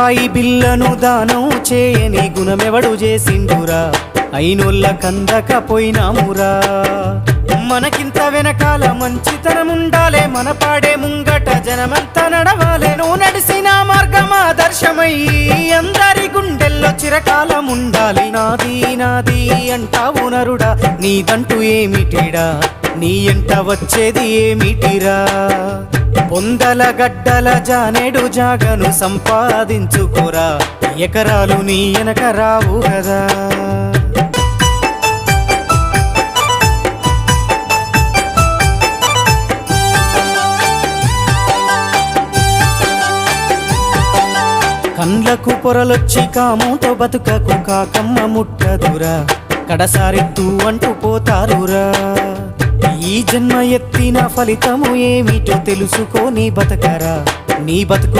రూపాయి బిల్లను దానం చేయని గుణమెవడు చేసిండురా అయినోళ్ళ కందకపోయినామురా మనకింత వెనకాల మంచితనముండాలే మన పాడే ముంగట జనమంతా నడవాలే నువ్వు నడిసిన మార్గం ఆదర్శమయ్యి అందరి గుండెల్లో చిరకాలముండాలి నాది నాది అంటావు నరుడా నీదంటూ ఏమిటిడా నీ ఎంట వచ్చేది ఏమిటిరా పొందల గడ్డల జానేడు జాగను సంపాదించుకోరా ఎకరాలు నీ వెనక రావు కదా కండ్లకు పొరలొచ్చి కాముతో బతుకకు కాకమ్మ ముట్టదురా కడసారి తూ అంటూ పోతారురా ఈ జన్మ ఎత్తిన ఫలితము ఏమిటో తెలుసుకో నీ బతకరా నీ బతుకు